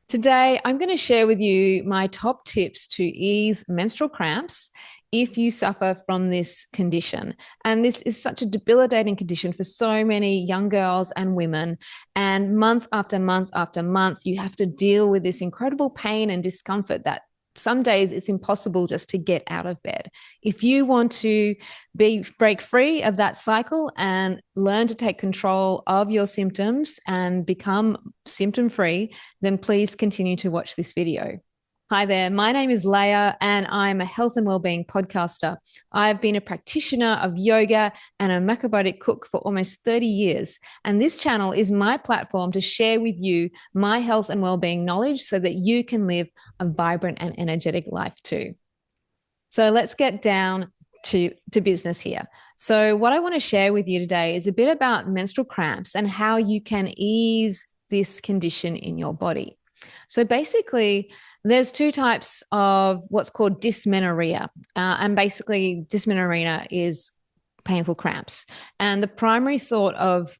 Today, I'm going to share with you my top tips to ease menstrual cramps if you suffer from this condition. And this is such a debilitating condition for so many young girls and women. And month after month after month, you have to deal with this incredible pain and discomfort that some days it's impossible just to get out of bed. If you want to break free of that cycle and learn to take control of your symptoms and become symptom free, then please continue to watch this video. Hi there, my name is Leah and I'm a health and wellbeing podcaster. I've been a practitioner of yoga and a macrobiotic cook for almost 30 years. And this channel is my platform to share with you my health and wellbeing knowledge so that you can live a vibrant and energetic life too. So let's get down to business here. So what I want to share with you today is a bit about menstrual cramps and how you can ease this condition in your body. So basically, there's two types of what's called dysmenorrhea. And basically, dysmenorrhea is painful cramps. And the primary sort of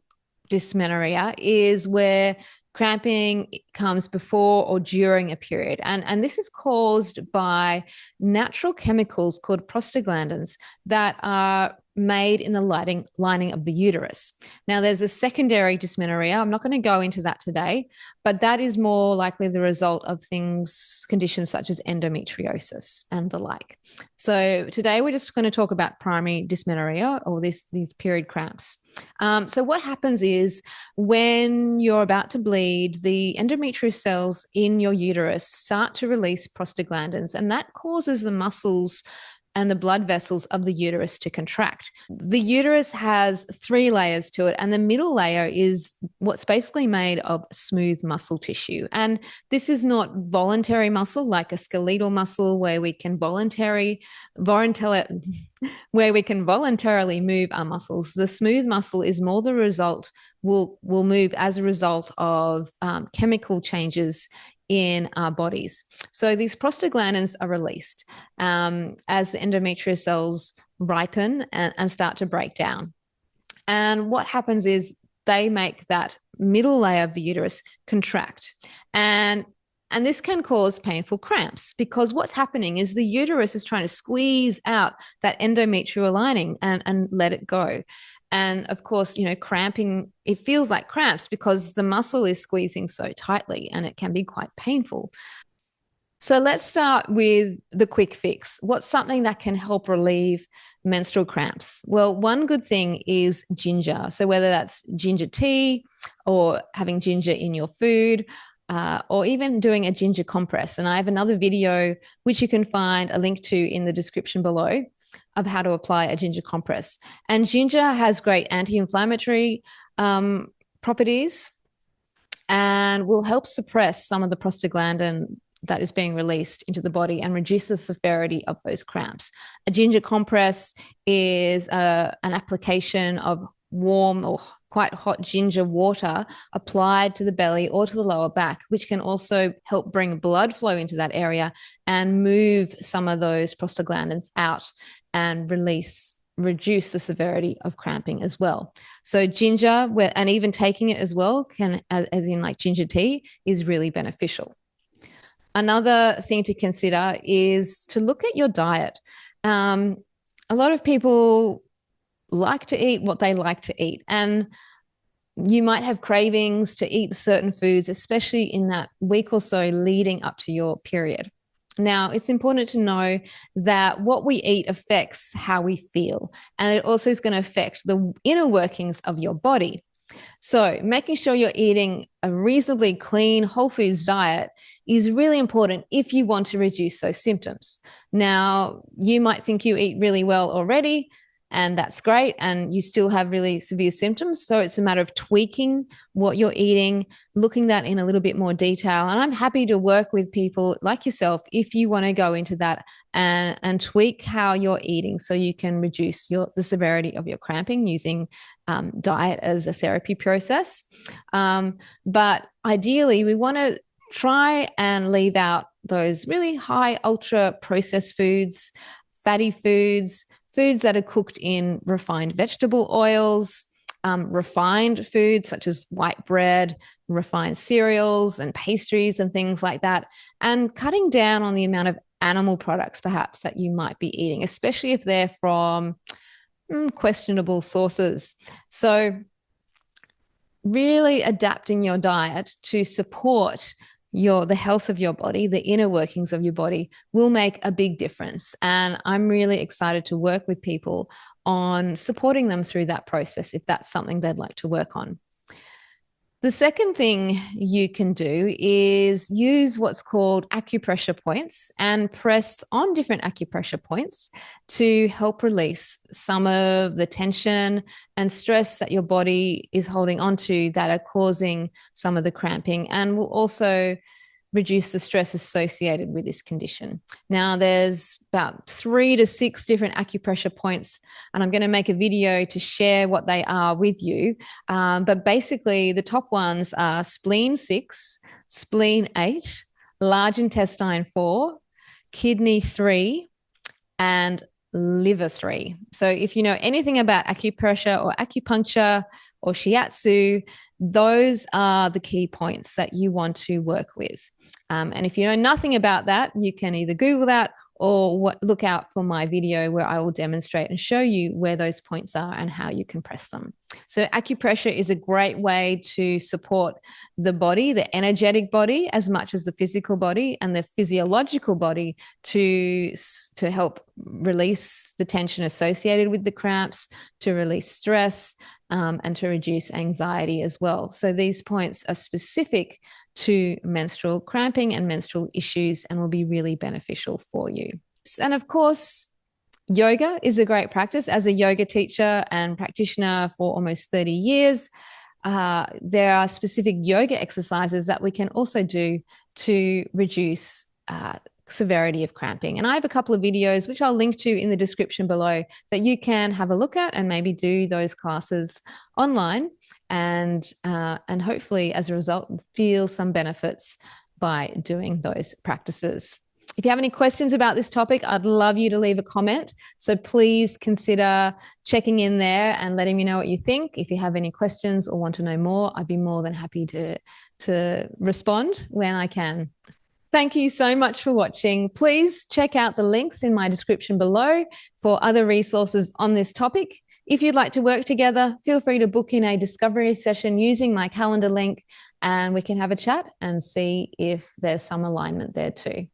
dysmenorrhea is where cramping comes before or during a period. And this is caused by natural chemicals called prostaglandins that are made in the lining of the uterus. Now, there's a secondary dysmenorrhea. I'm not going to go into that today, but that is more likely the result of conditions such as endometriosis and the like. So today we're just going to talk about primary dysmenorrhea or these period cramps. So what happens is when you're about to bleed, the endometrial cells in your uterus start to release prostaglandins, and that causes the muscles and the blood vessels of the uterus to contract. The uterus has 3 layers to it, and the middle layer is what's basically made of smooth muscle tissue. And this is not voluntary muscle like a skeletal muscle where we can voluntarily move our muscles. The smooth muscle is more the result, will move as a result of chemical changes in our bodies. So these prostaglandins are released as the endometrial cells ripen and start to break down. And what happens is they make that middle layer of the uterus contract. And this can cause painful cramps because what's happening is the uterus is trying to squeeze out that endometrial lining and let it go. And of course, cramping, it feels like cramps because the muscle is squeezing so tightly and it can be quite painful. So let's start with the quick fix. What's something that can help relieve menstrual cramps? Well, one good thing is ginger. So whether that's ginger tea or having ginger in your food, or even doing a ginger compress. And I have another video, which you can find a link to in the description below, of how to apply a ginger compress. And ginger has great anti-inflammatory properties and will help suppress some of the prostaglandin that is being released into the body and reduce the severity of those cramps. A ginger compress is an application of warm or quite hot ginger water applied to the belly or to the lower back, which can also help bring blood flow into that area and move some of those prostaglandins out and reduce the severity of cramping as well. So ginger, and even taking it as well, can, as in like ginger tea, is really beneficial. Another thing to consider is to look at your diet. A lot of people like to eat what they like to eat, and you might have cravings to eat certain foods, especially in that week or so leading up to your period. Now, it's important to know that what we eat affects how we feel, and it also is going to affect the inner workings of your body. So making sure you're eating a reasonably clean whole foods diet is really important if you want to reduce those symptoms. Now, you might think you eat really well already, and that's great, and you still have really severe symptoms. So it's a matter of tweaking what you're eating, looking at that in a little bit more detail. And I'm happy to work with people like yourself if you want to go into that and tweak how you're eating so you can reduce the severity of your cramping using diet as a therapy process. But ideally, we want to try and leave out those really high ultra processed foods, fatty foods that are cooked in refined vegetable oils, refined foods such as white bread, refined cereals and pastries and things like that, and cutting down on the amount of animal products perhaps that you might be eating, especially if they're from questionable sources. So really adapting your diet to support the health of your body, the inner workings of your body, will make a big difference. And I'm really excited to work with people on supporting them through that process if that's something they'd like to work on. The second thing you can do is use what's called acupressure points and press on different acupressure points to help release some of the tension and stress that your body is holding onto that are causing some of the cramping, and will also reduce the stress associated with this condition. Now, there's about 3 to 6 different acupressure points, and I'm going to make a video to share what they are with you. But basically, the top ones are spleen 6, spleen 8, large intestine 4, kidney 3, and liver 3. So if you know anything about acupressure or acupuncture or shiatsu, those are the key points that you want to work with. And if you know nothing about that, you can either Google that or look out for my video where I will demonstrate and show you where those points are and how you can press them. So acupressure is a great way to support the body, the energetic body, as much as the physical body and the physiological body, to help release the tension associated with the cramps, to release stress, and to reduce anxiety as well. So these points are specific to menstrual cramping and menstrual issues and will be really beneficial for you. And of course, yoga is a great practice. As a yoga teacher and practitioner for almost 30 years, there are specific yoga exercises that we can also do to reduce severity of cramping. And I have a couple of videos which I'll link to in the description below that you can have a look at and maybe do those classes online, and hopefully as a result feel some benefits by doing those practices. If you have any questions about this topic, I'd love you to leave a comment. So please consider checking in there and letting me know what you think. If you have any questions or want to know more, I'd be more than happy to respond when I can. Thank you so much for watching. Please check out the links in my description below for other resources on this topic. If you'd like to work together, feel free to book in a discovery session using my calendar link, and we can have a chat and see if there's some alignment there too.